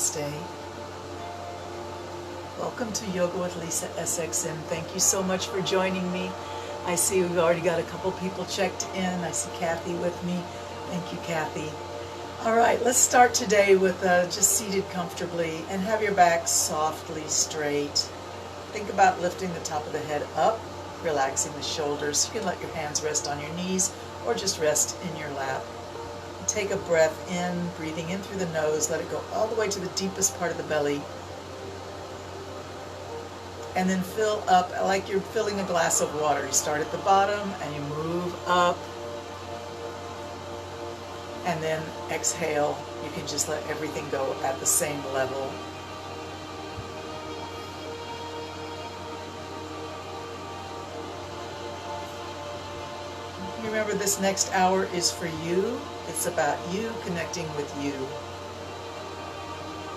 Namaste. Welcome to Yoga with Lisa SXM. Thank you so much for joining me. I see we've already got a couple people checked in. I see Kathy with me. Thank you, Kathy. All right, let's start today with just seated comfortably and have your back softly straight. Think about lifting the top of the head up, relaxing the shoulders. You can let your hands rest on your knees or just rest in your lap. Take a breath in, breathing in through the nose. Let it go all the way to the deepest part of the belly. And then fill up like you're filling a glass of water. You start at the bottom and you move up. And then exhale. You can just let everything go at the same level. Remember, this next hour is for you. It's about you connecting with you.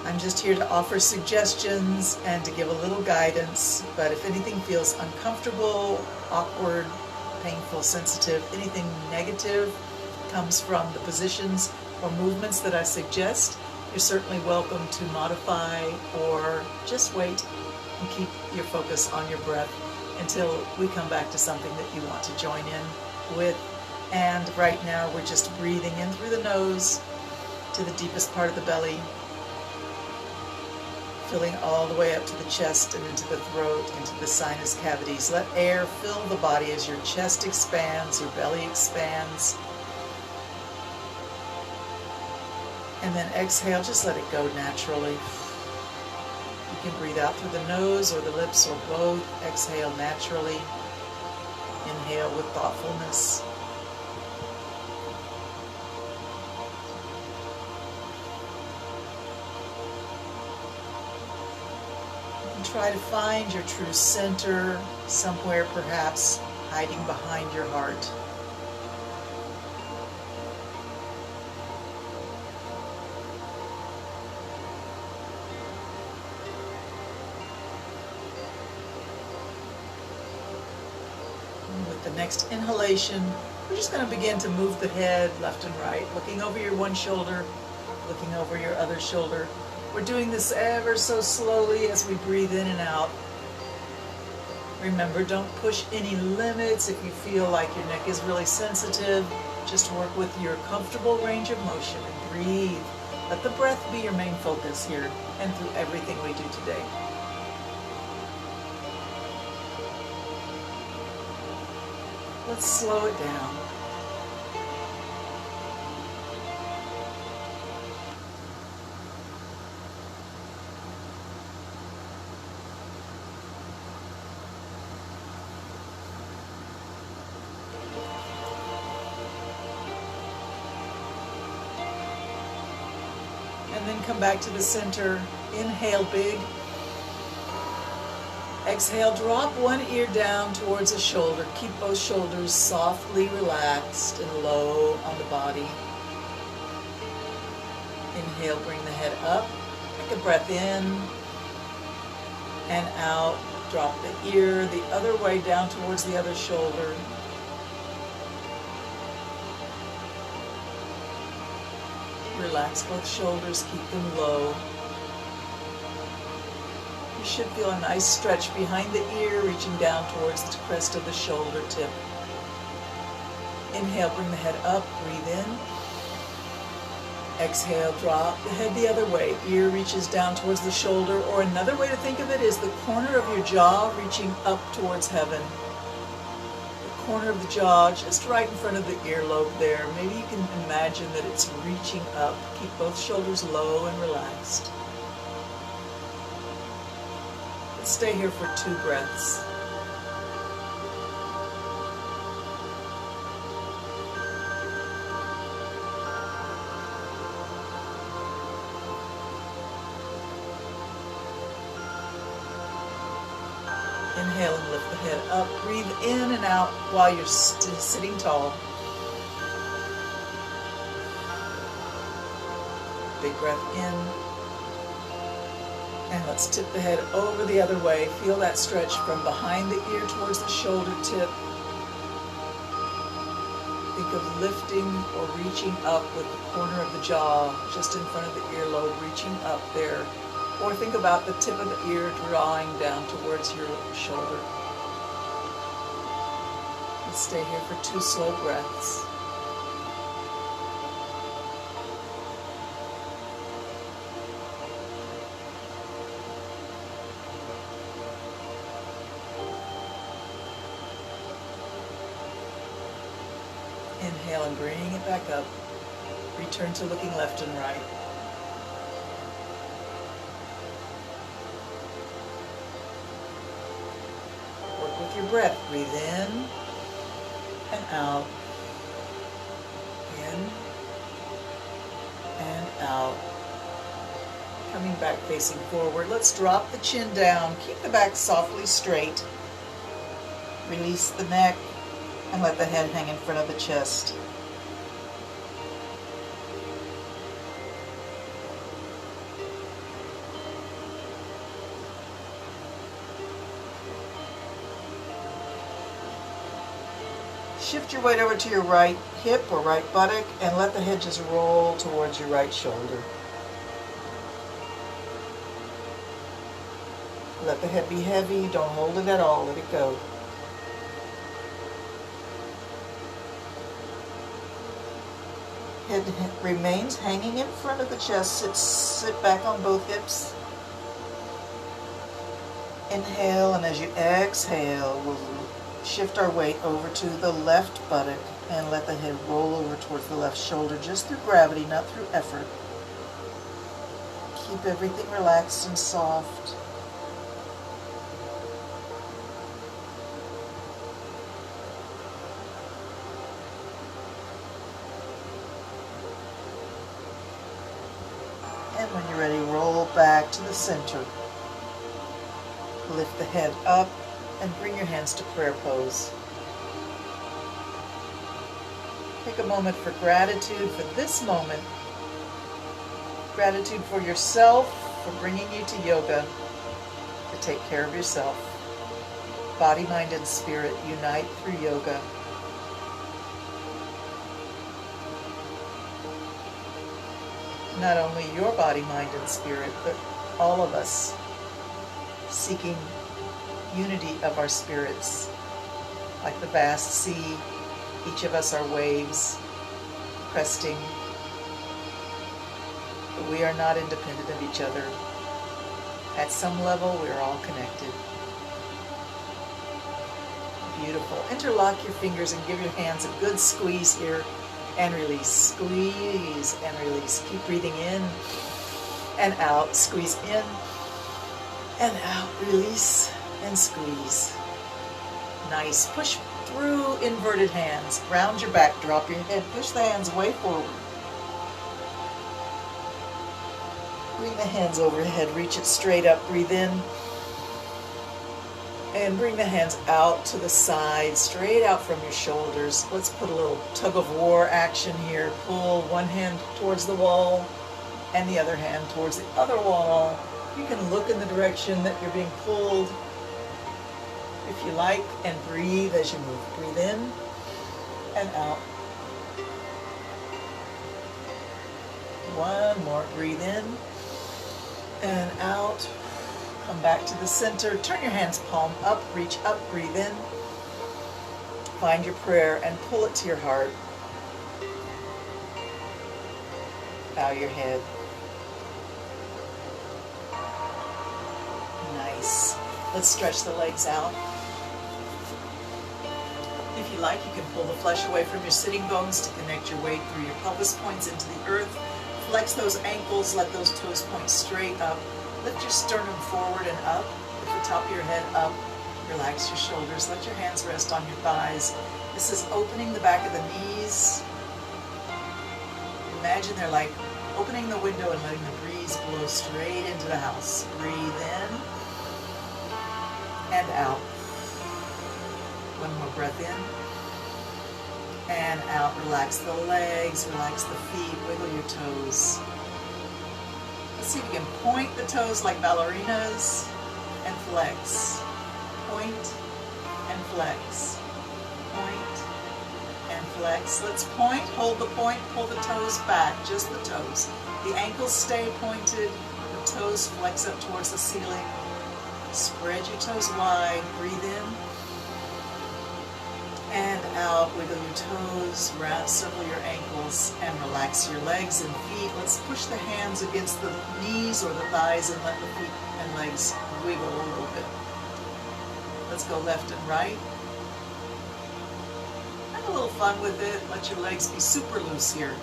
I'm just here to offer suggestions and to give a little guidance, but if anything feels uncomfortable, awkward, painful, sensitive, anything negative comes from the positions or movements that I suggest, you're certainly welcome to modify or just wait and keep your focus on your breath until we come back to something that you want to join in with. And right now we're just breathing in through the nose to the deepest part of the belly, filling all the way up to the chest and into the throat, into the sinus cavities. Let air fill the body as your chest expands, your belly expands. And then exhale, just let it go naturally. You can breathe out through the nose or the lips or both. Exhale naturally. Inhale with thoughtfulness. Try to find your true center, somewhere perhaps hiding behind your heart. And with the next inhalation, we're just going to begin to move the head left and right, looking over your one shoulder, looking over your other shoulder. We're doing this ever so slowly as we breathe in and out. Remember, don't push any limits. If you feel like your neck is really sensitive, just work with your comfortable range of motion and breathe. Let the breath be your main focus here and through everything we do today. Let's slow it down. And then come back to the center. Inhale big. Exhale, drop one ear down towards a shoulder. Keep both shoulders softly relaxed and low on the body. Inhale, bring the head up. Take a breath in and out. Drop the ear the other way down towards the other shoulder. Relax both shoulders, keep them low. You should feel a nice stretch behind the ear, reaching down towards the crest of the shoulder tip. Inhale, bring the head up, breathe in. Exhale, drop the head the other way. Ear reaches down towards the shoulder, or another way to think of it is the corner of your jaw reaching up towards heaven. Corner of the jaw just right in front of the earlobe there. Maybe you can imagine that it's reaching up. Keep both shoulders low and relaxed. Let's stay here for 2 breaths. Inhale and lift the head up. Breathe in and out while you're sitting tall. Big breath in. And let's tip the head over the other way. Feel that stretch from behind the ear towards the shoulder tip. think of lifting or reaching up with the corner of the jaw, just in front of the earlobe, reaching up there. Or think about the tip of the ear drawing down towards your shoulder. Let's stay here for 2 slow breaths. Inhale and bring it back up. Return to looking left and right. Work with your breath. Breathe in and out. In and out. Coming back facing forward. Let's drop the chin down. Keep the back softly straight. Release the neck. And let the head hang in front of the chest. Shift your weight over to your right hip or right buttock and let the head just roll towards your right shoulder. Let the head be heavy. Don't hold it at all. Let it go. Head remains hanging in front of the chest. Sit back on both hips. Inhale, and as you exhale, we'll shift our weight over to the left buttock and let the head roll over towards the left shoulder, just through gravity, not through effort. Keep everything relaxed and soft. And when you're ready, roll back to the center. Lift the head up and bring your hands to prayer pose. Take a moment for gratitude for this moment. Gratitude for yourself, for bringing you to yoga, to take care of yourself. Body, mind, and spirit unite through yoga. Not only your body, mind, and spirit, but all of us seeking unity of our spirits. Like the vast sea, each of us are waves, cresting. But we are not independent of each other. At some level, we are all connected. Beautiful. Interlock your fingers and give your hands a good squeeze here. And release, squeeze and release. Keep breathing in and out. Squeeze in and out. Release and squeeze. Nice. Push through inverted hands. Round your back. Drop your head. Push the hands way forward. Bring the hands overhead. Reach it straight up. Breathe in. And bring the hands out to the side, straight out from your shoulders. Let's put a little tug of war action here. Pull one hand towards the wall and the other hand towards the other wall. You can look in the direction that you're being pulled if you like, and breathe as you move. Breathe in and out. One more. Breathe in and out. Come back to the center. Turn your hands palm up, reach up, breathe in. Find your prayer and pull it to your heart. Bow your head. Nice. Let's stretch the legs out. If you like, you can pull the flesh away from your sitting bones to connect your weight through your pelvis points into the earth. Flex those ankles, let those toes point straight up. Lift your sternum forward and up. Lift the top of your head up. Relax your shoulders. Let your hands rest on your thighs. This is opening the back of the knees. Imagine they're like opening the window and letting the breeze blow straight into the house. Breathe in and out. One more breath in and out. Relax the legs, relax the feet, wiggle your toes. Let's see if you can point the toes like ballerinas and flex. Point and flex. Point and flex. Let's point, hold the point, pull the toes back, just the toes. The ankles stay pointed, the toes flex up towards the ceiling. Spread your toes wide, breathe in and out. Wiggle your toes, circle your ankles, and relax your legs and feet. Let's push the hands against the knees or the thighs and let the feet and legs wiggle a little bit. Let's go left and right. Have a little fun with it. Let your legs be super loose here.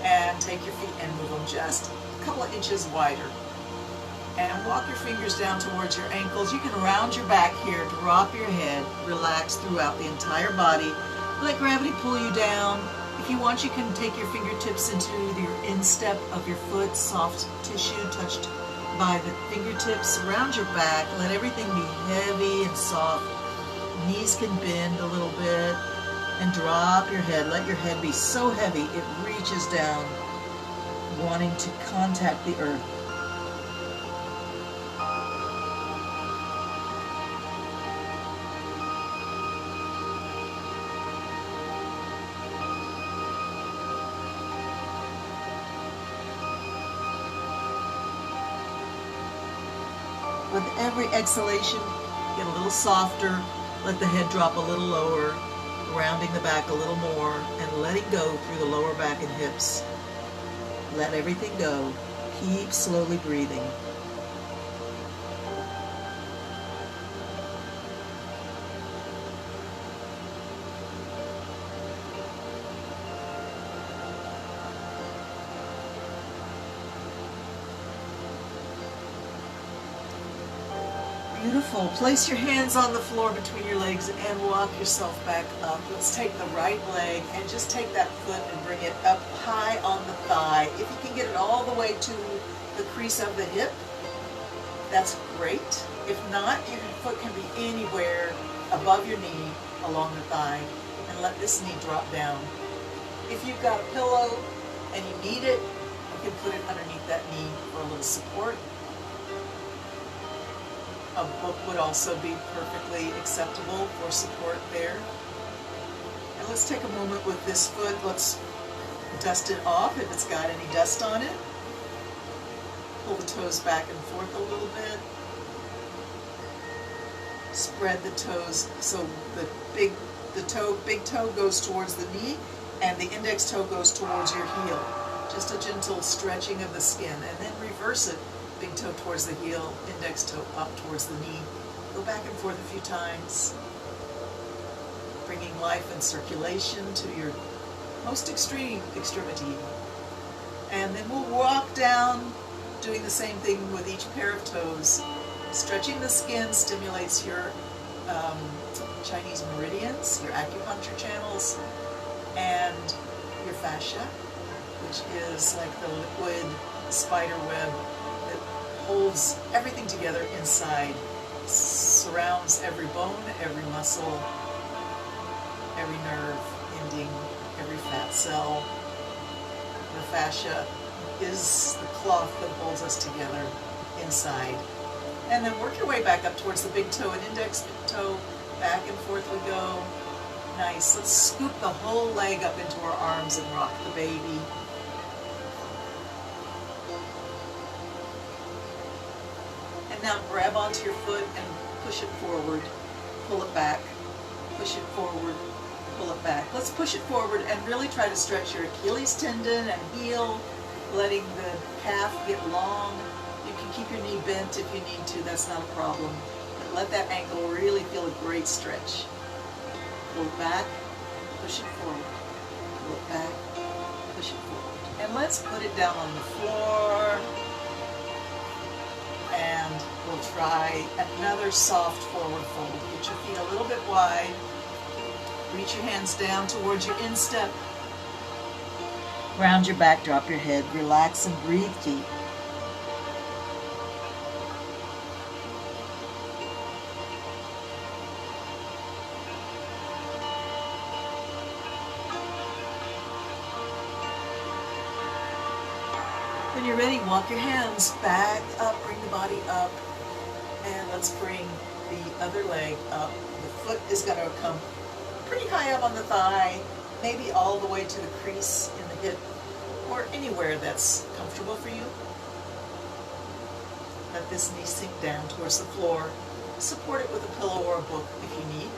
And take your feet and move them just a couple of inches wider. And walk your fingers down towards your ankles. You can round your back here, drop your head, relax throughout the entire body. Let gravity pull you down. If you want, you can take your fingertips into your instep of your foot, soft tissue touched by the fingertips. Round your back, let everything be heavy and soft. Knees can bend a little bit. And drop your head. Let your head be so heavy it reaches down, wanting to contact the earth. With every exhalation, get a little softer, let the head drop a little lower, rounding the back a little more, and letting go through the lower back and hips. Let everything go. Keep slowly breathing. Beautiful. Place your hands on the floor between your legs and walk yourself back up. Let's take the right leg and just take that foot and bring it up high on the thigh. If you can get it all the way to the crease of the hip, that's great. If not, your foot can be anywhere above your knee along the thigh, and let this knee drop down. If you've got a pillow and you need it, you can put it underneath that knee for a little support. A book would also be perfectly acceptable for support there. And let's take a moment with this foot. Let's dust it off if it's got any dust on it. Pull the toes back and forth a little bit. Spread the toes so the big toe goes towards the knee and the index toe goes towards your heel. Just a gentle stretching of the skin, and then reverse it. Big toe towards the heel, index toe up towards the knee. Go back and forth a few times, bringing life and circulation to your most extreme extremity. And then we'll walk down, doing the same thing with each pair of toes. Stretching the skin stimulates your Chinese meridians, your acupuncture channels, and your fascia, which is like the liquid spider web that holds everything together inside, surrounds every bone, every muscle, every nerve ending, every fat cell. The fascia is the cloth that holds us together inside. And then work your way back up towards the big toe and index toe. Back and forth we go. Nice. Let's scoop the whole leg up into our arms and rock the baby. Now grab onto your foot and push it forward, pull it back, push it forward, pull it back. Let's push it forward and really try to stretch your Achilles tendon and heel, letting the calf get long. You can keep your knee bent if you need to, that's not a problem. But let that ankle really feel a great stretch. Pull it back, push it forward, pull it back, push it forward. And let's put it down on the floor. And we'll try another soft forward fold. Get your feet a little bit wide. Reach your hands down towards your instep. Round your back, drop your head, relax and breathe deep. When you're ready, walk your hands back up, bring the body up, and let's bring the other leg up. The foot is going to come pretty high up on the thigh, maybe all the way to the crease in the hip, or anywhere that's comfortable for you. Let this knee sink down towards the floor. Support it with a pillow or a book if you need.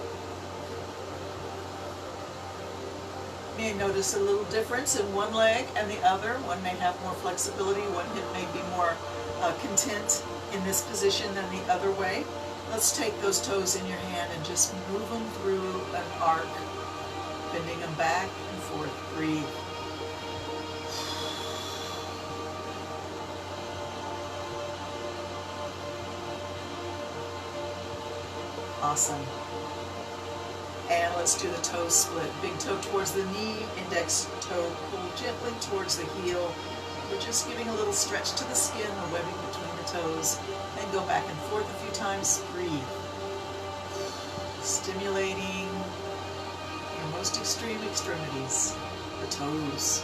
You may notice a little difference in one leg and the other. One may have more flexibility, one hip may be more content in this position than the other way. Let's take those toes in your hand and just move them through an arc, bending them back and forth. Breathe. Awesome. And let's do the toe split. Big toe towards the knee, index toe pull gently towards the heel. We're just giving a little stretch to the skin, the webbing between the toes. Then go back and forth a few times. Breathe. Stimulating your most extreme extremities, the toes.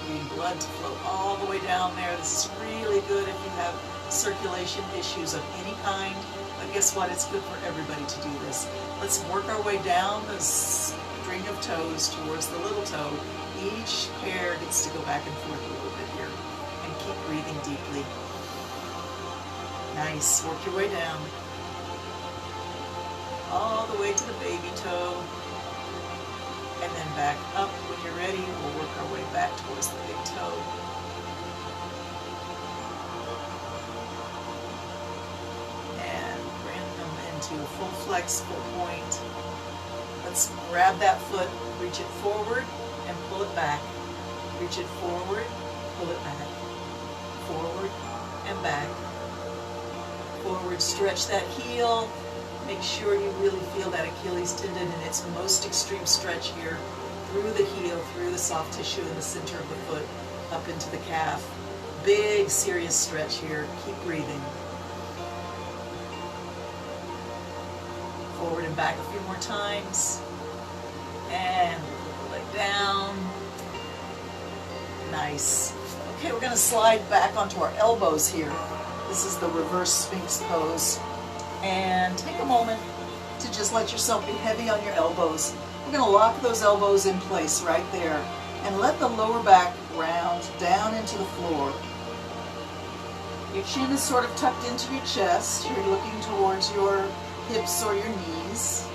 Getting blood to flow all the way down there. This is really good if you have circulation issues of any kind. But guess what? It's good for everybody to do this. Let's work our way down the string of toes towards the little toe. Each pair gets to go back and forth a little bit here. And keep breathing deeply. Nice. Work your way down. All the way to the baby toe. And then back up. When you're ready, we'll work our way back towards the big toe. To a full flex, full point. Let's grab that foot, reach it forward and pull it back. Reach it forward, pull it back. Forward and back. Forward, stretch that heel. Make sure you really feel that Achilles tendon in its most extreme stretch here, through the heel, through the soft tissue in the center of the foot, up into the calf. Big, serious stretch here. Keep breathing. Forward and back a few more times. And pull the leg down. Nice. Okay, we're going to slide back onto our elbows here. This is the reverse Sphinx pose. And take a moment to just let yourself be heavy on your elbows. We're going to lock those elbows in place right there. And let the lower back round down into the floor. Your chin is sort of tucked into your chest. You're looking towards your hips or your knees.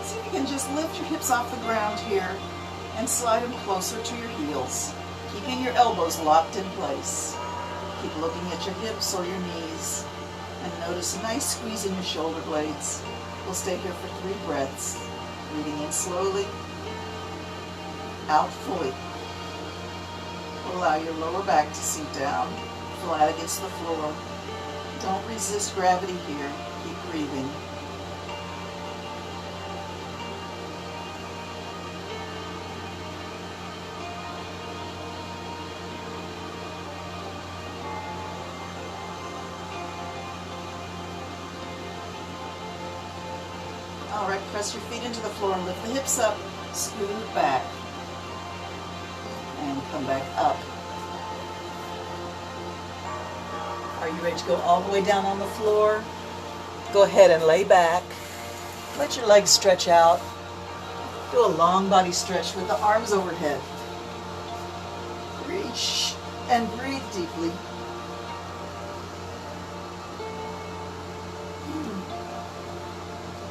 See if you can just lift your hips off the ground here and slide them closer to your heels, keeping your elbows locked in place. Keep looking at your hips or your knees and notice a nice squeeze in your shoulder blades. We'll stay here for 3 breaths. Breathing in slowly, out fully. Allow your lower back to sink down, flat against the floor. Don't resist gravity here. Keep breathing. All right, press your feet into the floor and lift the hips up. Scoot back. And come back up. Are you ready to go all the way down on the floor? Go ahead and lay back. Let your legs stretch out. Do a long body stretch with the arms overhead. Reach and breathe deeply.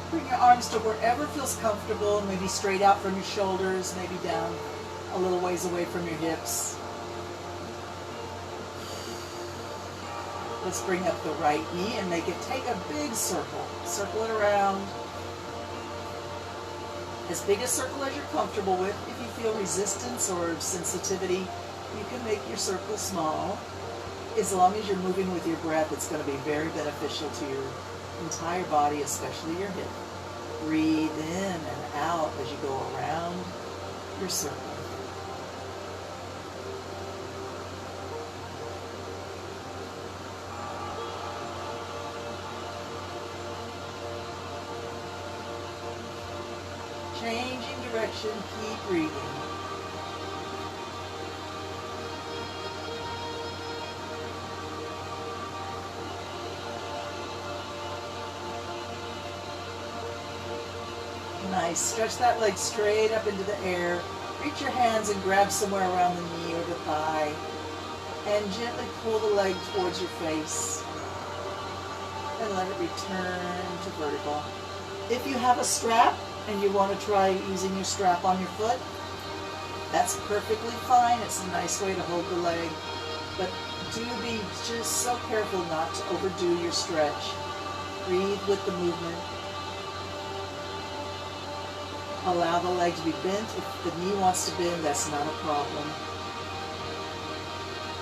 Bring your arms to wherever feels comfortable, maybe straight out from your shoulders, maybe down a little ways away from your hips. Let's bring up the right knee and make it take a big circle. Circle it around. As big a circle as you're comfortable with. If you feel resistance or sensitivity, you can make your circle small. As long as you're moving with your breath, it's going to be very beneficial to your entire body, especially your hip. Breathe in and out as you go around your circle. Changing direction, keep breathing. Nice. Stretch that leg straight up into the air. Reach your hands and grab somewhere around the knee or the thigh. And gently pull the leg towards your face. And let it return to vertical. If you have a strap and you want to try using your strap on your foot, that's perfectly fine. It's a nice way to hold the leg. But do be just so careful not to overdo your stretch. Breathe with the movement. Allow the leg to be bent. If the knee wants to bend, that's not a problem.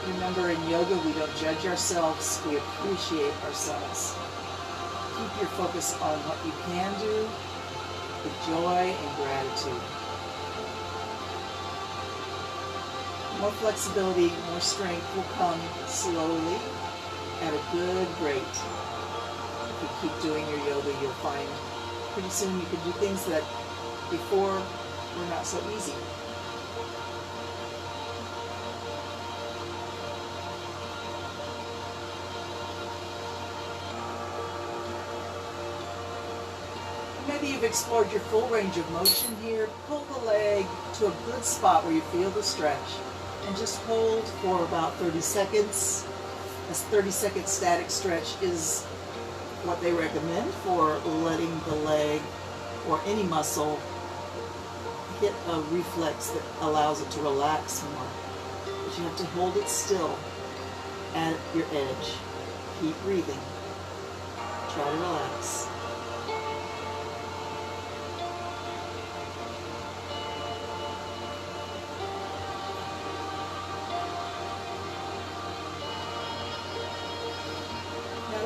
Remember, in yoga, we don't judge ourselves, we appreciate ourselves. Keep your focus on what you can do with joy and gratitude. More flexibility, more strength will come slowly at a good rate. If you keep doing your yoga, you'll find pretty soon you can do things that before were not so easy. Maybe you've explored your full range of motion here. Pull the leg to a good spot where you feel the stretch and just hold for about 30 seconds. A 30-second static stretch is what they recommend for letting the leg or any muscle hit a reflex that allows it to relax more. But you have to hold it still at your edge. Keep breathing. Try to relax.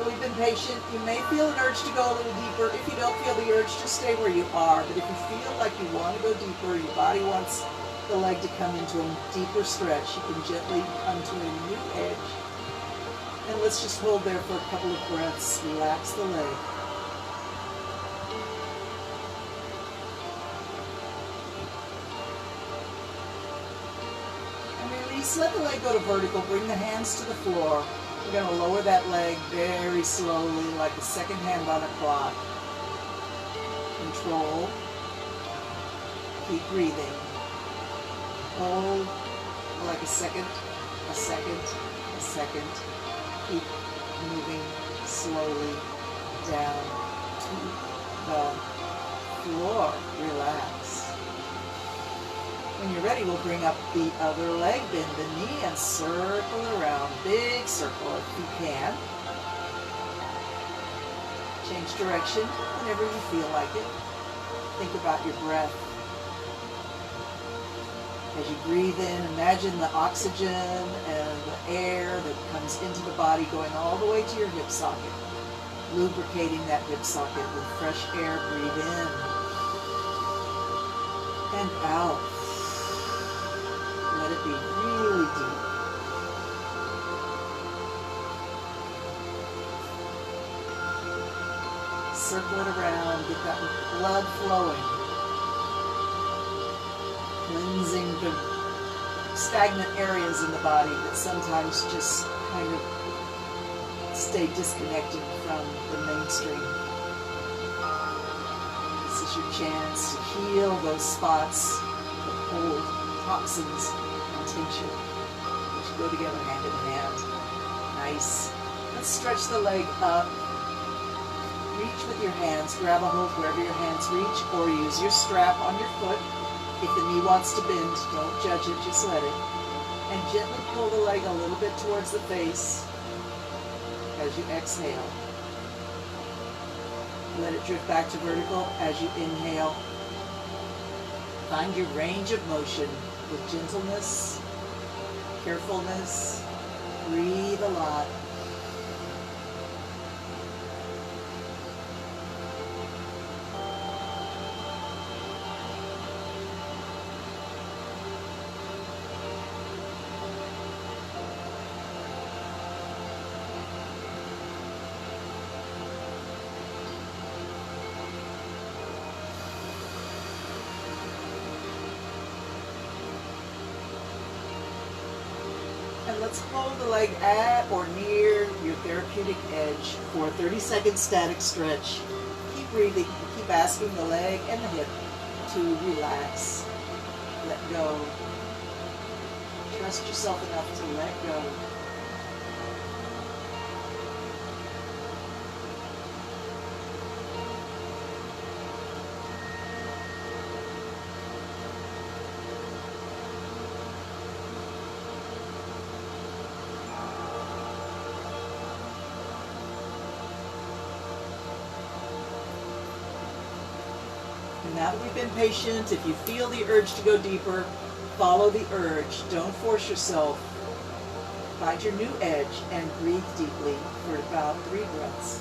We've been patient. You may feel an urge to go a little deeper. If you don't feel the urge, just stay where you are. But if you feel like you want to go deeper, your body wants the leg to come into a deeper stretch, you can gently come to a new edge. And let's just hold there for a couple of breaths. Relax the leg. And release. Let the leg go to vertical. Bring the hands to the floor. We're going to lower that leg very slowly, like the second hand on a clock. Control. Keep breathing. Hold like a second, a second, a second. Keep moving slowly down to the floor. Relax. When you're ready, we'll bring up the other leg, bend the knee, and circle around. Big circle if you can. Change direction whenever you feel like it. Think about your breath. As you breathe in, imagine the oxygen and the air that comes into the body going all the way to your hip socket. Lubricating that hip socket with fresh air. Breathe in and out. Let it be really deep. Circle it around, get that blood flowing. Cleansing the stagnant areas in the body that sometimes just kind of stay disconnected from the mainstream. This is your chance to heal those spots that hold toxins and tension, which go together hand in hand. Nice. Let's stretch the leg up. Reach with your hands. Grab a hold wherever your hands reach, or use your strap on your foot. If the knee wants to bend, don't judge it, just let it. And gently pull the leg a little bit towards the face as you exhale. Let it drift back to vertical as you inhale. Find your range of motion with gentleness, carefulness. Breathe a lot. And let's hold the leg at or near your therapeutic edge for a 30-second static stretch. Keep breathing. Keep asking the leg and the hip to relax, let go. Trust yourself enough to let go. Now that we've been patient, if you feel the urge to go deeper, follow the urge. Don't force yourself. Find your new edge and breathe deeply for about 3 breaths.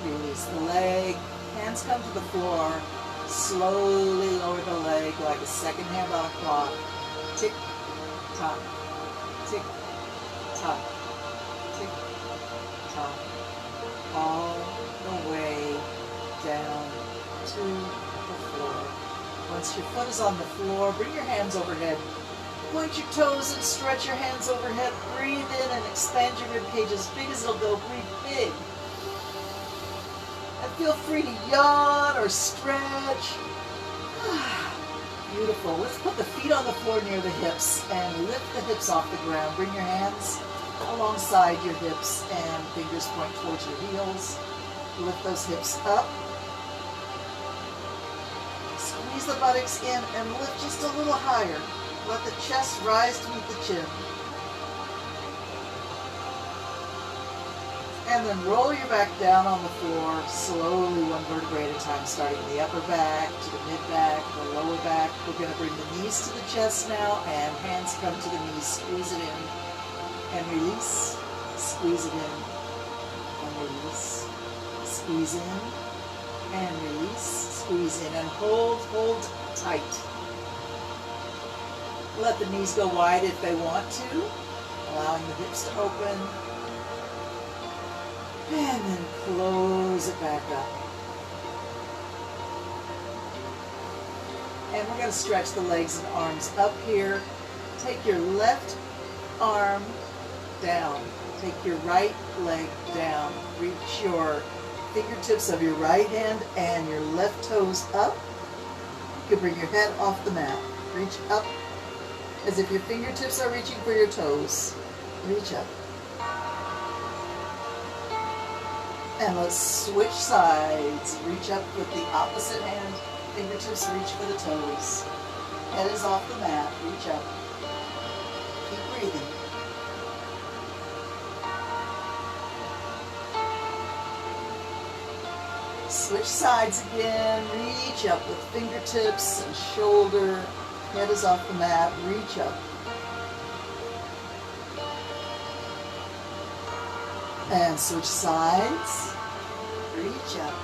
Release the leg. Hands come to the floor. Slowly lower the leg like a second hand on a clock. Tick, tock, tick, tock, tick, tock. All the way down to the floor. Once your foot is on the floor, bring your hands overhead. Point your toes and stretch your hands overhead. Breathe in and expand your rib cage as big as it'll go. Breathe big. And feel free to yawn or stretch. Beautiful. Let's put the feet on the floor near the hips and lift the hips off the ground. Bring your hands alongside your hips and fingers point towards your heels. Lift those hips up. Squeeze the buttocks in and lift just a little higher. Let the chest rise to meet the chin. And then roll your back down on the floor, slowly, one vertebrae at a time, starting the upper back to the mid back, the lower back. We're going to bring the knees to the chest now, and hands come to the knees. Squeeze it in and release. Squeeze it in and release. Squeeze in and release. Squeeze in and hold tight. Let the knees go wide if they want to, allowing the hips to open. And then close it back up. And we're going to stretch the legs and arms up here. Take your left arm down. Take your right leg down. Reach your fingertips of your right hand and your left toes up. You can bring your head off the mat. Reach up as if your fingertips are reaching for your toes. Reach up. And let's switch sides. Reach up with the opposite hand. Fingertips reach for the toes. Head is off the mat. Reach up. Keep breathing. Switch sides again. Reach up with fingertips and shoulder. Head is off the mat. Reach up. And switch sides. Reach up.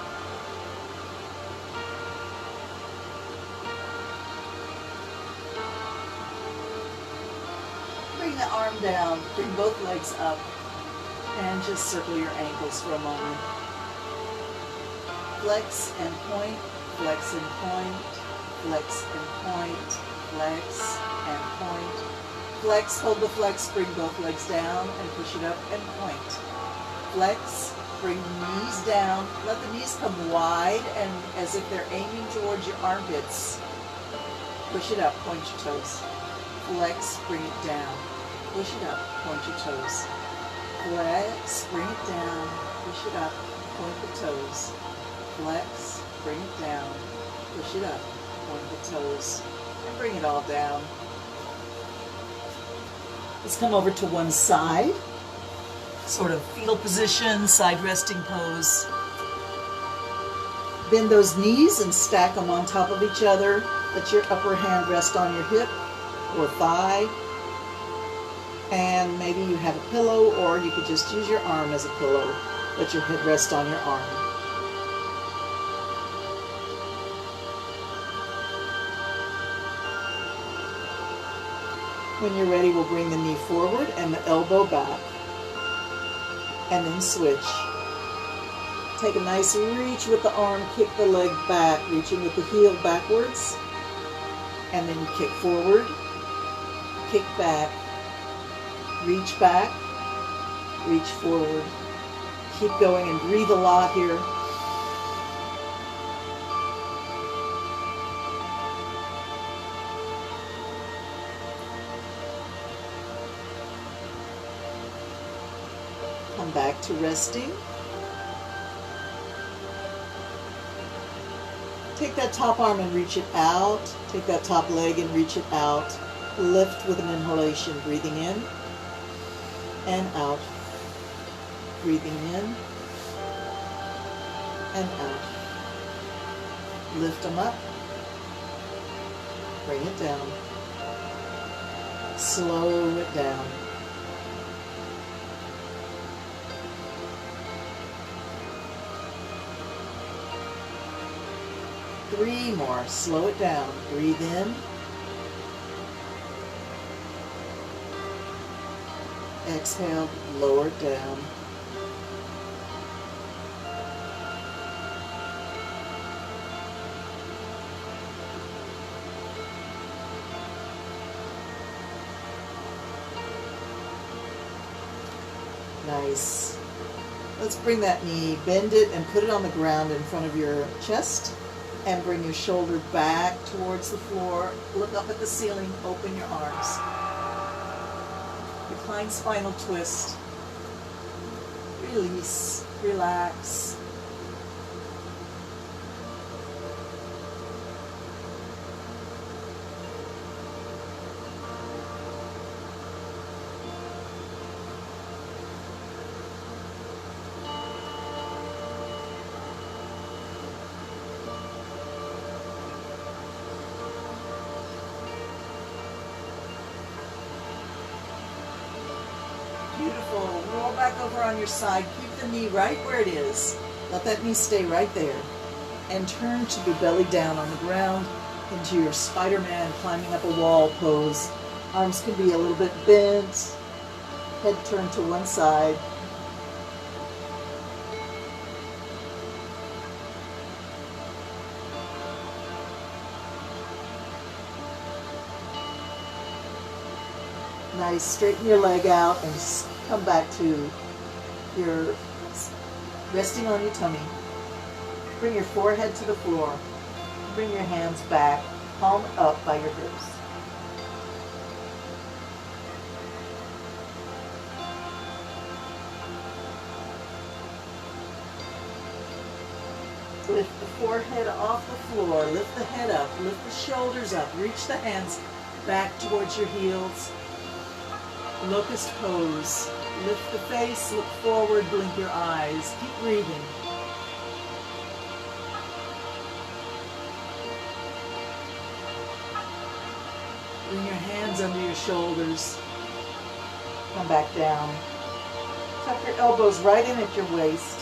Bring the arm down. Bring both legs up. And just circle your ankles for a moment. Flex and point. Flex and point. Flex and point. Flex and point. Flex, hold the flex, bring both legs down and push it up and point. Flex, bring the knees down, let the knees come wide and as if they're aiming towards your armpits. Push it up, point your toes. Flex, bring it down. Push it up, point your toes. Flex, bring it down, push it up, point the toes. Flex, bring it down, push it up, point the toes, and bring it all down. Let's come over to one side. Sort of fetal position, side resting pose. Bend those knees and stack them on top of each other. Let your upper hand rest on your hip or thigh. And maybe you have a pillow, or you could just use your arm as a pillow. Let your head rest on your arm. When you're ready, we'll bring the knee forward and the elbow back. And then switch. Take a nice reach with the arm, kick the leg back, reaching with the heel backwards. And then you kick forward, kick back, reach forward. Keep going and breathe a lot here. Come back to resting. Take that top arm and reach it out. Take that top leg and reach it out. Lift with an inhalation, breathing in and out. Breathing in and out. Lift them up. Bring it down. Slow it down. Three more. Slow it down. Breathe in. Exhale, lower it down. Nice. Let's bring that knee, bend it and put it on the ground in front of your chest. And bring your shoulder back towards the floor. Look up at the ceiling. Open your arms. Recline spinal twist. Release. Relax. Beautiful. Roll back over on your side. Keep the knee right where it is. Let that knee stay right there. And turn to be belly down on the ground into your Spiderman climbing up a wall pose. Arms can be a little bit bent. Head turned to one side. Nice. Straighten your leg out and come back to your resting on your tummy. Bring your forehead to the floor. Bring your hands back, palm up by your hips. Lift the forehead off the floor. Lift the head up. Lift the shoulders up. Reach the hands back towards your heels. Locust pose. Lift the face, look forward, blink your eyes. Keep breathing. Bring your hands under your shoulders. Come back down. Tuck your elbows right in at your waist.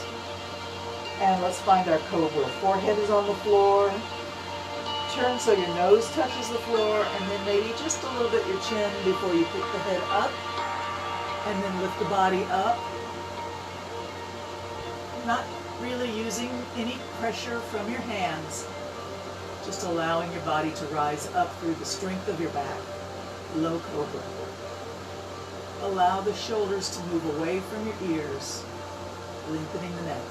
And let's find our Cobra. Forehead is on the floor. Turn so your nose touches the floor, and then maybe just a little bit your chin before you pick the head up. And then lift the body up. Not really using any pressure from your hands. Just allowing your body to rise up through the strength of your back. Low Cobra. Allow the shoulders to move away from your ears, lengthening the neck.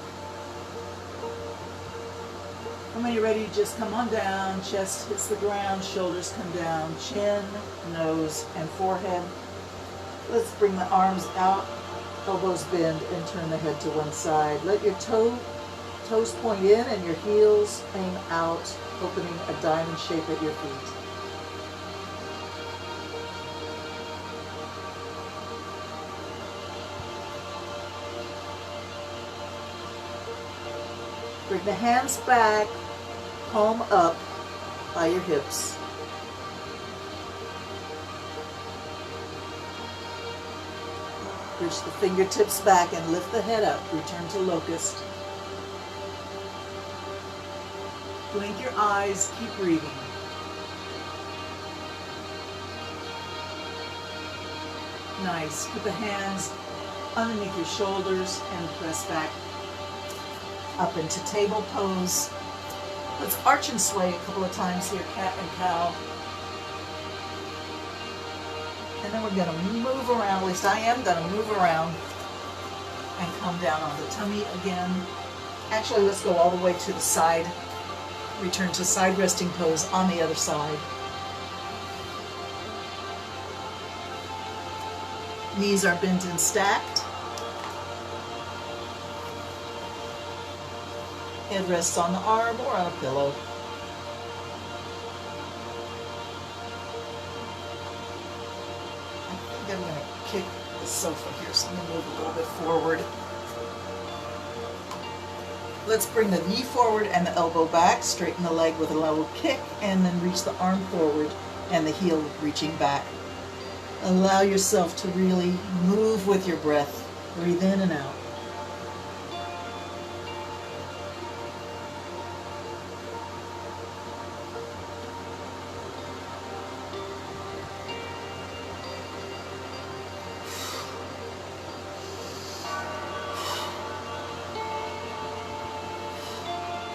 And when you're ready, just come on down. Chest hits the ground, shoulders come down, chin, nose, and forehead. Let's bring the arms out, elbows bend, and turn the head to one side. Let your toes point in and your heels aim out, opening a diamond shape at your feet. Bring the hands back, palm up by your hips. Push the fingertips back and lift the head up. Return to locust. Blink your eyes, keep breathing. Nice. Put the hands underneath your shoulders and press back. up into table pose. Let's arch and sway a couple of times here, cat and cow. And then we're going to move around, at least I am going to move around and come down on the tummy again. Actually, let's go all the way to the side. Return to side resting pose on the other side. Knees are bent and stacked. Head rests on the arm or on a pillow. I think I'm going to kick the sofa here, so I'm going to move a little bit forward. Let's bring the knee forward and the elbow back, straighten the leg with a little kick, and then reach the arm forward and the heel reaching back. Allow yourself to really move with your breath. Breathe in and out.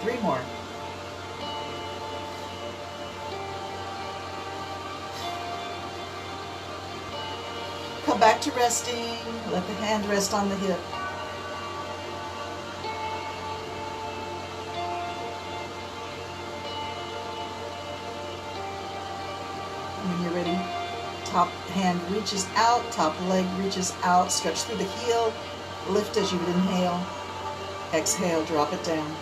Three more. Come back to resting. Let the hand rest on the hip. When you're ready, top hand reaches out, top leg reaches out, stretch through the heel, lift as you would inhale, exhale, drop it down.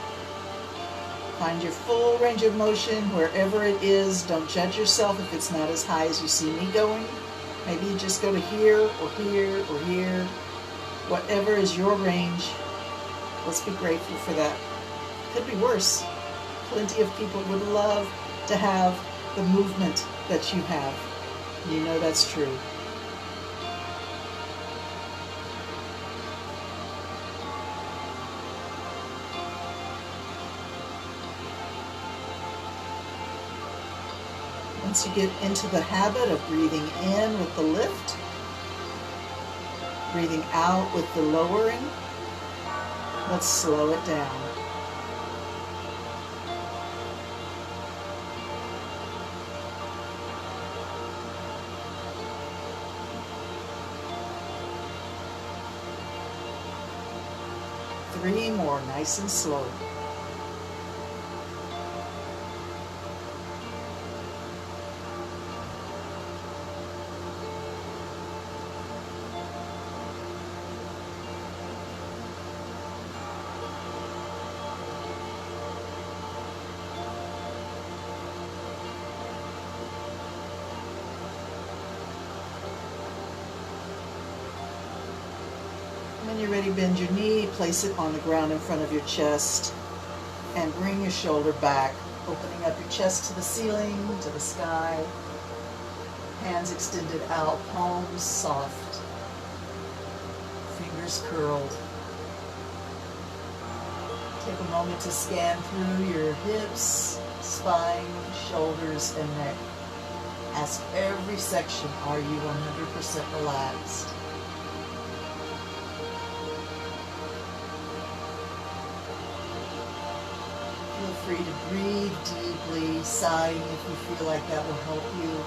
Find your full range of motion wherever it is. Don't judge yourself if it's not as high as you see me going. Maybe you just go to here or here or here. Whatever is your range, let's be grateful for that. Could be worse. Plenty of people would love to have the movement that you have. You know that's true. Once you get into the habit of breathing in with the lift, breathing out with the lowering, let's slow it down. Three more, nice and slow. When you're ready, bend your knee, place it on the ground in front of your chest, and bring your shoulder back, opening up your chest to the ceiling, to the sky. Hands extended out, palms soft, fingers curled. Take a moment to scan through your hips, spine, shoulders, and neck. Ask every section, are you 100% relaxed? Feel free to breathe deeply, sighing if you feel like that will help you.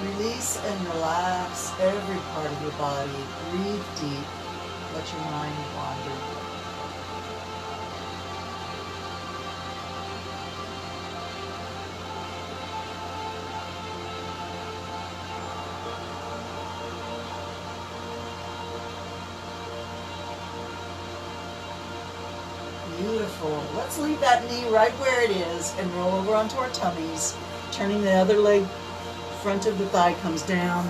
Release and relax every part of your body. Breathe deep. Let your mind wander. Beautiful. Let's leave that knee right where it is and roll over onto our tummies, turning the other leg front of the thigh comes down,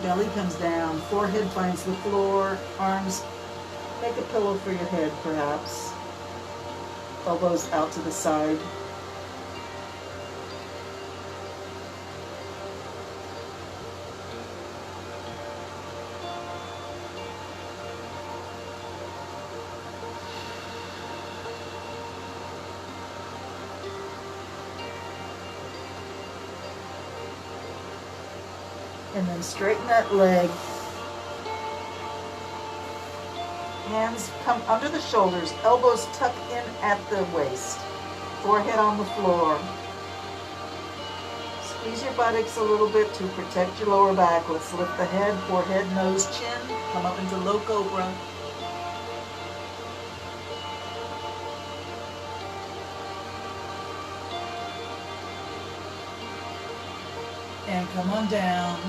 belly comes down, forehead finds the floor, arms make a pillow for your head perhaps, elbows out to the side. And then straighten that leg. Hands come under the shoulders, elbows tuck in at the waist, forehead on the floor. Squeeze your buttocks a little bit to protect your lower back. Let's lift the head, forehead, nose, chin. Come up into low cobra. And come on down.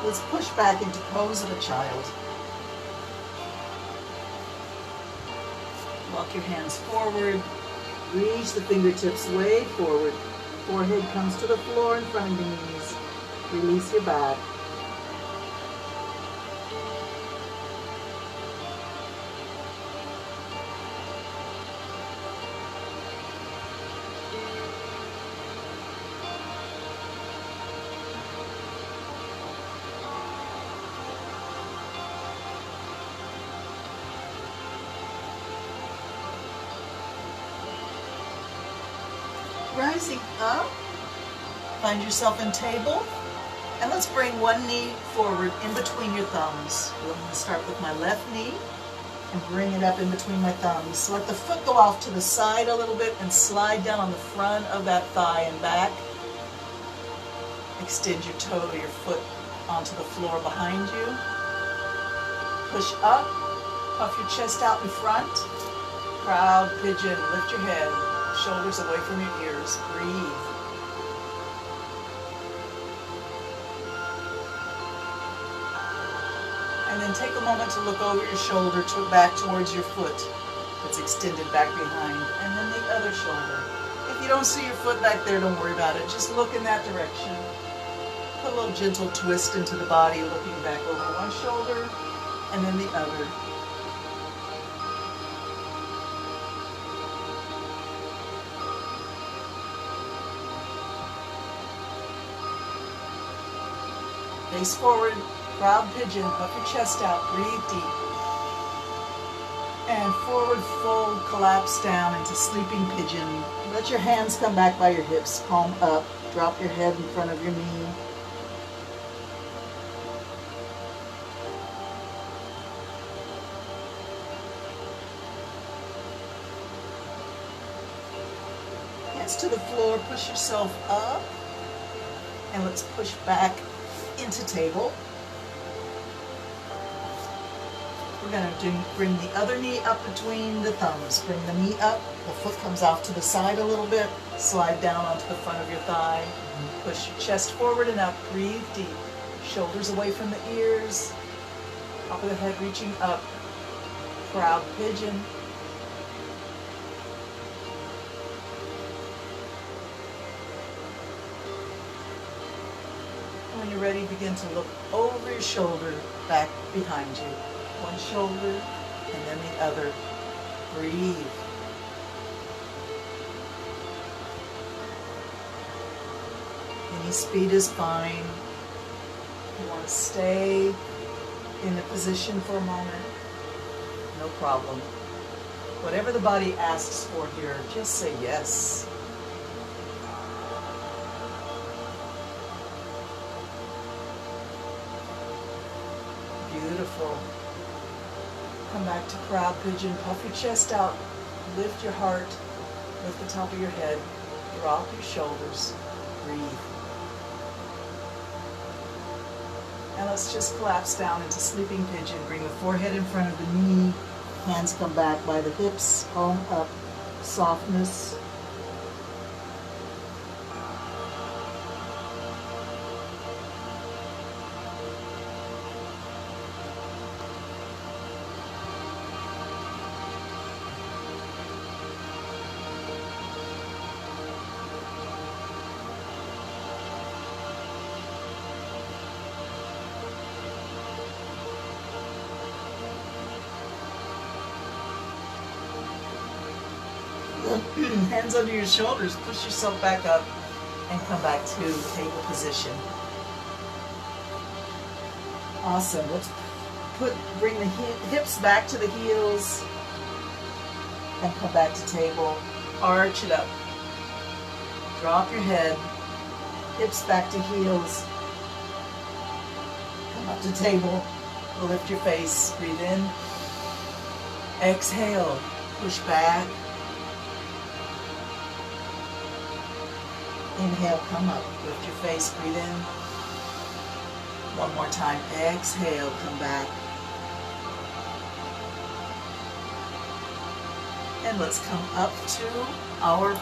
Let's push back into pose of a child. Walk your hands forward. Reach the fingertips way forward. Forehead comes to the floor in front of your knees. Release your back. Rising up, find yourself in table, and let's bring one knee forward in between your thumbs. I'm going to start with my left knee and bring it up in between my thumbs. Let the foot go off to the side a little bit and slide down on the front of that thigh and back. Extend your toe or your foot onto the floor behind you. Push up, puff your chest out in front. Proud pigeon, lift your head. Shoulders away from your ears. Breathe. And then take a moment to look over your shoulder back towards your foot that's extended back behind. And then the other shoulder. If you don't see your foot back there, don't worry about it. Just look in that direction. Put a little gentle twist into the body, looking back over one shoulder and then the other. Face forward, proud pigeon, puff your chest out, breathe deep. And forward fold, collapse down into sleeping pigeon. Let your hands come back by your hips, palm up, drop your head in front of your knee. Hands to the floor, push yourself up, and let's push back into table. We're going to bring the other knee up between the thumbs. Bring the knee up, the foot comes off to the side a little bit, slide down onto the front of your thigh. Push your chest forward and up, breathe deep. Shoulders away from the ears, top of the head reaching up. Proud pigeon. When you're ready, begin to look over your shoulder, back behind you. One shoulder and then the other. Breathe. Any speed is fine. You want to stay in the position for a moment, no problem. Whatever the body asks for here, just say yes. Beautiful. Come back to proud pigeon. Puff your chest out. Lift your heart. Lift the top of your head. Drop your shoulders. Breathe. And let's just collapse down into sleeping pigeon. Bring the forehead in front of the knee. Hands come back by the hips. Palm up. Softness. Hands under your shoulders, push yourself back up and come back to table position. Awesome. Let's bring the hips back to the heels and come back to table. Arch it up. Drop your head. Hips back to heels. Come up to table. Lift your face. Breathe in. Exhale. Push back. Inhale, come up. Lift your face. Breathe in. One more time. Exhale, come back. And let's come up to our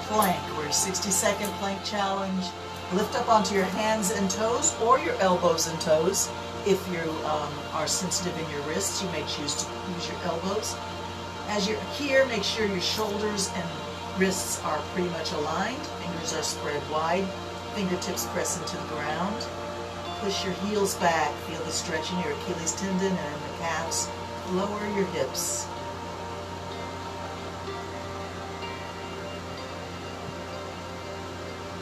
plank. We're 60-second plank challenge. Lift up onto your hands and toes or your elbows and toes. If you are sensitive in your wrists, you may choose to use your elbows. As you're here, make sure your shoulders and wrists are pretty much aligned. Fingers are spread wide. Fingertips press into the ground. Push your heels back. Feel the stretch in your Achilles tendon and in the calves. Lower your hips.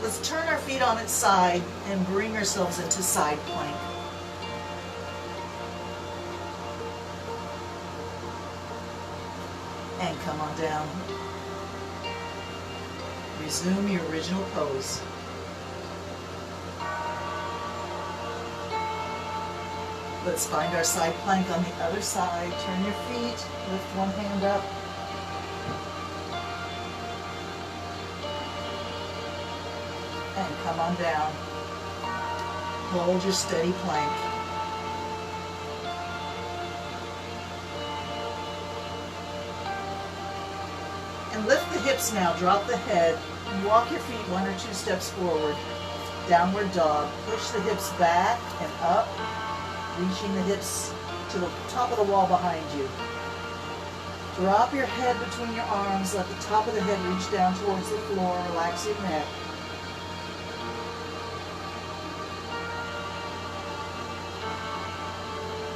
Let's turn our feet on its side and bring ourselves into side plank. And come on down. Resume your original pose. Let's find our side plank on the other side. Turn your feet, lift one hand up. And come on down. Hold your steady plank. And lift the hips now, drop the head, and walk your feet 1 or 2 steps forward. Downward dog. Push the hips back and up, reaching the hips to the top of the wall behind you. Drop your head between your arms, let the top of the head reach down towards the floor, relax your neck.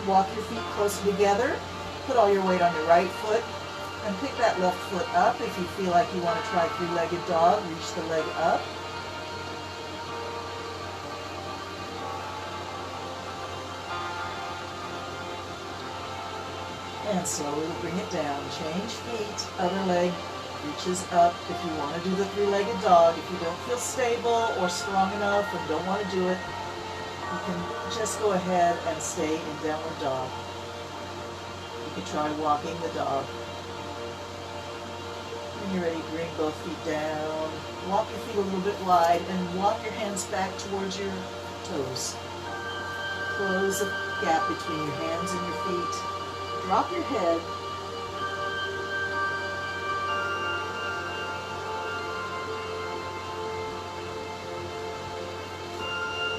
Walk your feet closer together, put all your weight on your right foot, and pick that left foot up. If you feel like you want to try three-legged dog, reach the leg up. And slowly bring it down. Change feet, other leg reaches up. If you want to do the three-legged dog, if you don't feel stable or strong enough and don't want to do it, you can just go ahead and stay in downward dog. You can try walking the dog. When you're ready, bring both feet down. Walk your feet a little bit wide and walk your hands back towards your toes. Close the gap between your hands and your feet. Drop your head.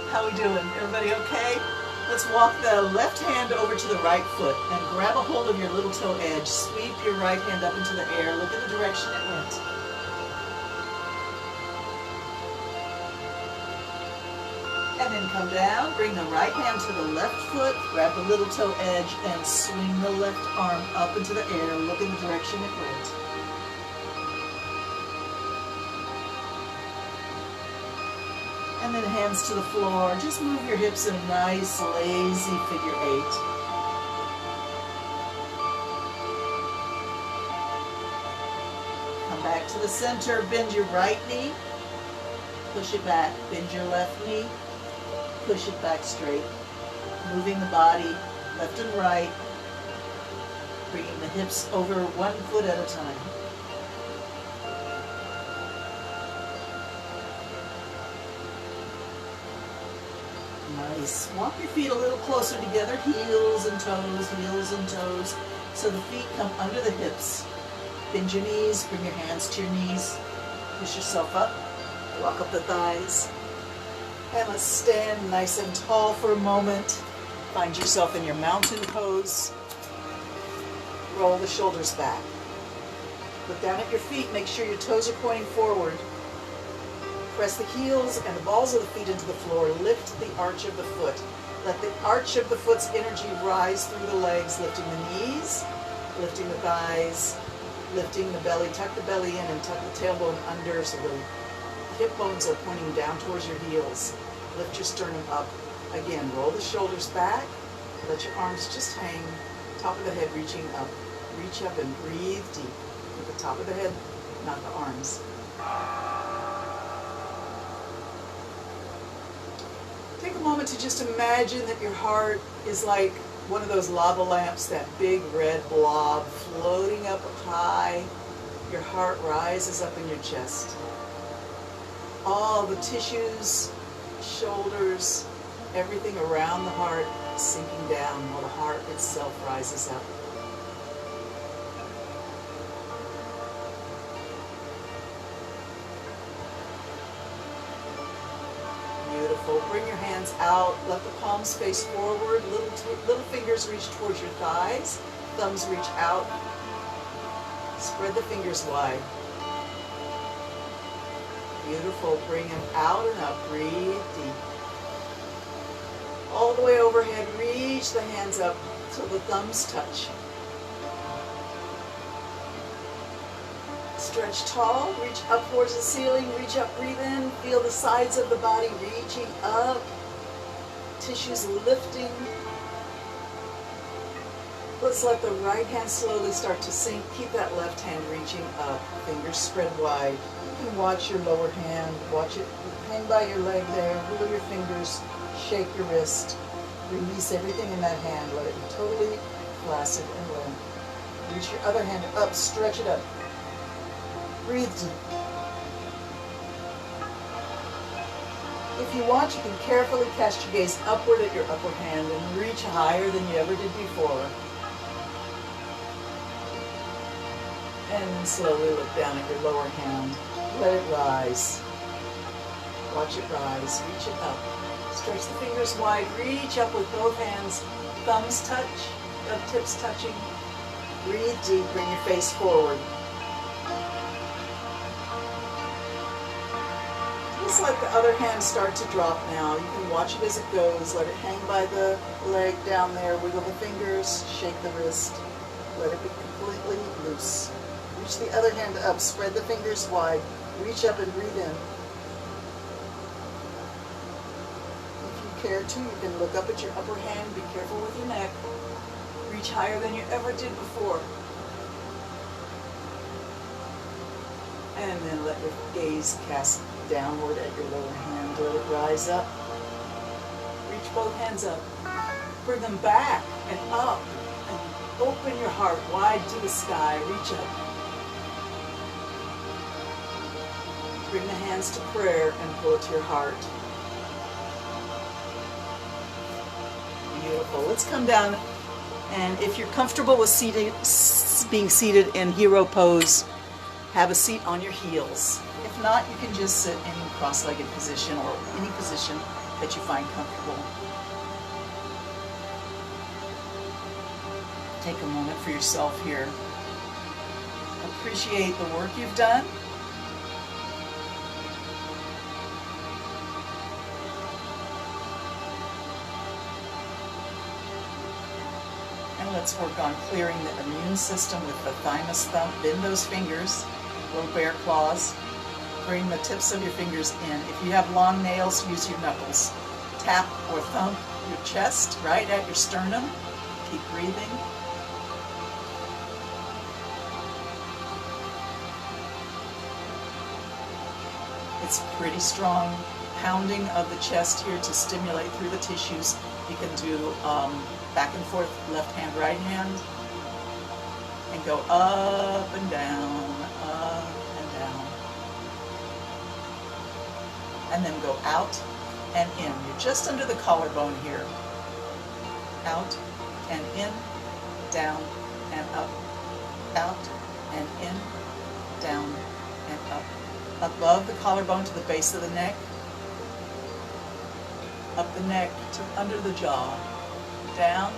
How we doing? Everybody okay? Let's walk the left hand over to the right foot and grab a hold of your little toe edge. Sweep your right hand up into the air. Look at the direction it went. And then come down. Bring the right hand to the left foot. Grab the little toe edge and swing the left arm up into the air. Look in the direction it went. And then hands to the floor. Just move your hips in a nice, lazy figure 8. Come back to the center. Bend your right knee. Push it back. Bend your left knee. Push it back straight. Moving the body left and right. Bringing the hips over 1 foot at a time. Nice. Walk your feet a little closer together, heels and toes, so the feet come under the hips. Bend your knees, bring your hands to your knees, push yourself up, walk up the thighs, and let's stand nice and tall for a moment. Find yourself in your mountain pose. Roll the shoulders back. Look down at your feet, make sure your toes are pointing forward. Press the heels and the balls of the feet into the floor. Lift the arch of the foot. Let the arch of the foot's energy rise through the legs, lifting the knees, lifting the thighs, Lifting the belly, tuck the belly in and tuck the tailbone under so the hip bones are pointing down towards your heels. Lift your sternum up. Again, roll the shoulders back. Let your arms just hang. Top of the head reaching up. Reach up and breathe deep. With the top of the head, not the arms. Take a moment to just imagine that your heart is like one of those lava lamps, that big red blob floating up high. Your heart rises up in your chest. All the tissues, shoulders, everything around the heart is sinking down while the heart itself rises up. Beautiful. Bring your hands out. Let the palms face forward. Little fingers reach towards your thighs. Thumbs reach out. Spread the fingers wide. Beautiful. Bring them out and up. Breathe deep. All the way overhead. Reach the hands up till the thumbs touch. Stretch tall, reach up towards the ceiling, reach up, breathe in, feel the sides of the body reaching up, tissues lifting. Let's let the right hand slowly start to sink. Keep that left hand reaching up, fingers spread wide. You can watch your lower hand, watch it hang by your leg there, wiggle your fingers, shake your wrist, release everything in that hand, let it be totally flaccid and limp. Reach your other hand up, stretch it up. Breathe deep. If you want, you can carefully cast your gaze upward at your upper hand and reach higher than you ever did before. And slowly look down at your lower hand. Let it rise. Watch it rise. Reach it up. Stretch the fingers wide. Reach up with both hands. Thumbs touch. Tips touching. Breathe deep. Bring your face forward. Just let the other hand start to drop now. You can watch it as it goes. Let it hang by the leg down there. Wiggle the fingers. Shake the wrist. Let it be completely loose. Reach the other hand up. Spread the fingers wide. Reach up and breathe in. If you care to, you can look up at your upper hand. Be careful with your neck. Reach higher than you ever did before. And then let your gaze cast downward at your lower hand. Let it rise up. Reach both hands up. Bring them back and up. And open your heart wide to the sky. Reach up. Bring the hands to prayer and pull it to your heart. Beautiful. Let's come down, and if you're comfortable with being seated in hero pose, have a seat on your heels. If not, you can just sit in cross-legged position or any position that you find comfortable. Take a moment for yourself here. Appreciate the work you've done. And let's work on clearing the immune system with the Thymus thumb. Bend those fingers, little bear claws. Bring the tips of your fingers in. If you have long nails, use your knuckles. Tap or thump your chest right at your sternum. Keep breathing. It's pretty strong pounding of the chest here to stimulate through the tissues. You can do back and forth, left hand, right hand, and go up and down, up and down. And then go out and in. You're just under the collarbone here. Out and in, down and up. Out and in, down and up. Above the collarbone to the base of the neck. Up the neck to under the jaw. Down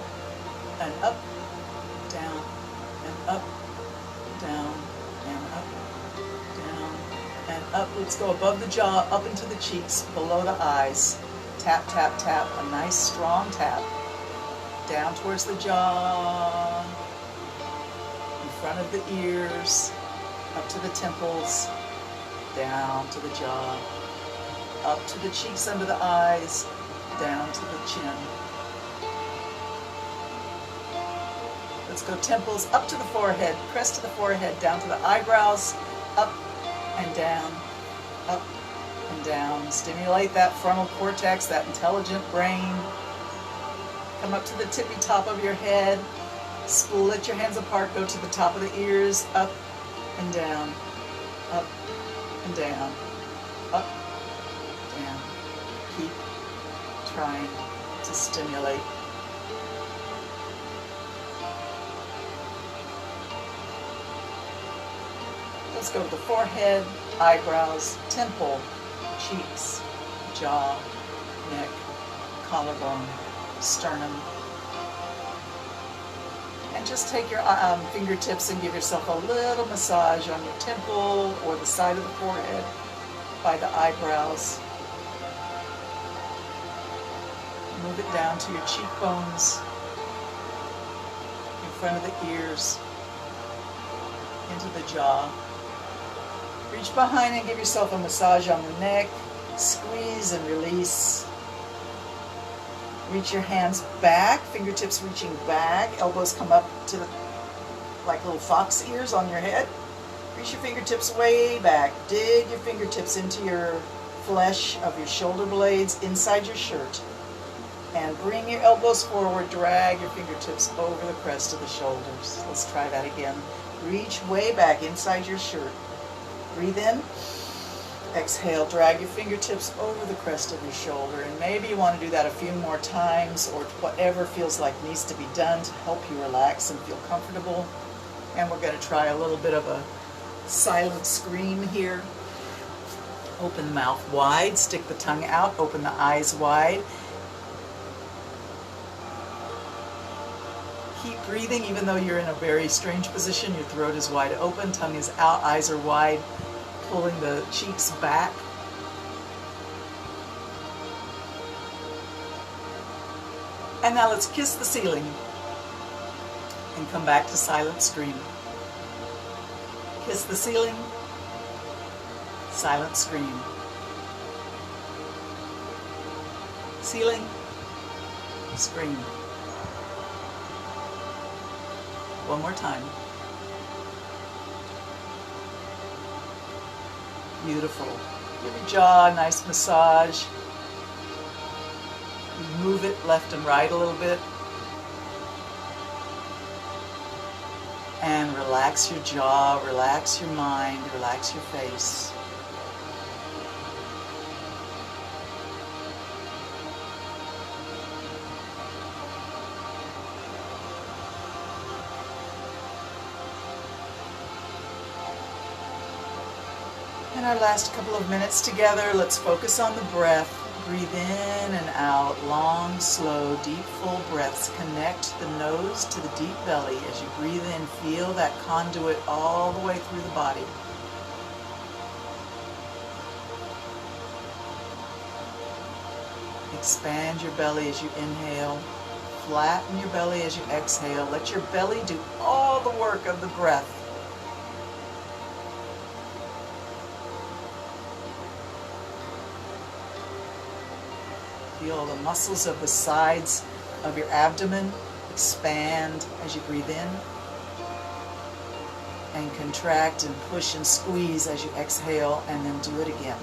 and up, down and up, down and up, down and up. Let's go above the jaw, up into the cheeks, below the eyes. Tap, tap, tap, a nice strong tap. Down towards the jaw. And front of the ears, up to the temples, down to the jaw, up to the cheeks under the eyes, down to the chin. Let's go temples, up to the forehead, crest to the forehead, down to the eyebrows, up and down, up and down. Stimulate that frontal cortex, that intelligent brain. Come up to the tippy top of your head. Split your hands apart, go to the top of the ears, up and down, up and down, up, down. Keep trying to stimulate. Let's go to the forehead, eyebrows, temple, cheeks, jaw, neck, collarbone, sternum. And just take your fingertips and give yourself a little massage on your temple or the side of the forehead by the eyebrows. Move it down to your cheekbones, in front of the ears, into the jaw. Reach behind and give yourself a massage on the neck. Squeeze and release. Reach your hands back, fingertips reaching back, elbows come up to the, like little fox ears on your head. Reach your fingertips way back. Dig your fingertips into your flesh of your shoulder blades inside your shirt. And bring your elbows forward, drag your fingertips over the crest of the shoulders. Let's try that again. Reach way back inside your shirt. Breathe in. Exhale, drag your fingertips over the crest of your shoulder, and maybe you want to do that a few more times, or whatever feels like needs to be done to help you relax and feel comfortable. And we're going to try a little bit of a silent scream here. Open the mouth wide, stick the tongue out, open the eyes wide. Keep breathing even though you're in a very strange position. Your throat is wide open, tongue is out, eyes are wide. Pulling the cheeks back. And now let's kiss the ceiling and come back to silent scream. Kiss the ceiling, silent scream. Ceiling, scream. One more time. Beautiful. Give your jaw a nice massage. Move it left and right a little bit. And relax your jaw, relax your mind, relax your face. In our last couple of minutes together, let's focus on the breath. Breathe in and out, long, slow, deep, full breaths. Connect the nose to the deep belly. As you breathe in, feel that conduit all the way through the body. Expand your belly as you inhale. Flatten your belly as you exhale. Let your belly do all the work of the breath. Feel the muscles of the sides of your abdomen expand as you breathe in, and contract and push and squeeze as you exhale, and then do it again.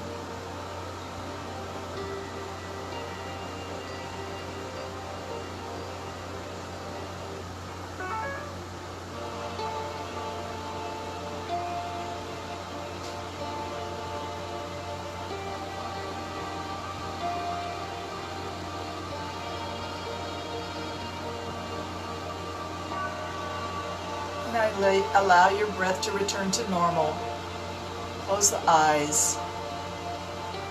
Allow your breath to return to normal. Close the eyes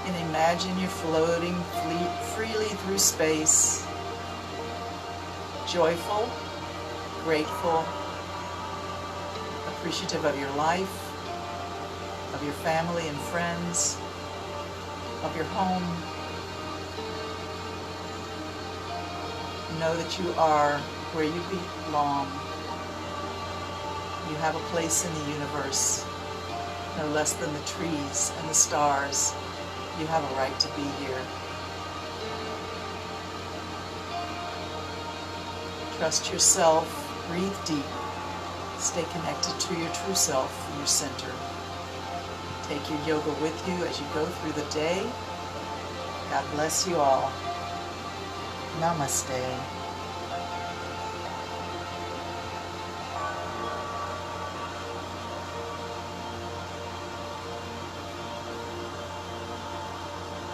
and imagine you're floating freely through space. Joyful, grateful, appreciative of your life, of your family and friends, of your home. Know that you are where you belong. You have a place in the universe, no less than the trees and the stars. You have a right to be here. Trust yourself, breathe deep, stay connected to your true self, your center. Take your yoga with you as you go through the day. God bless you all. Namaste.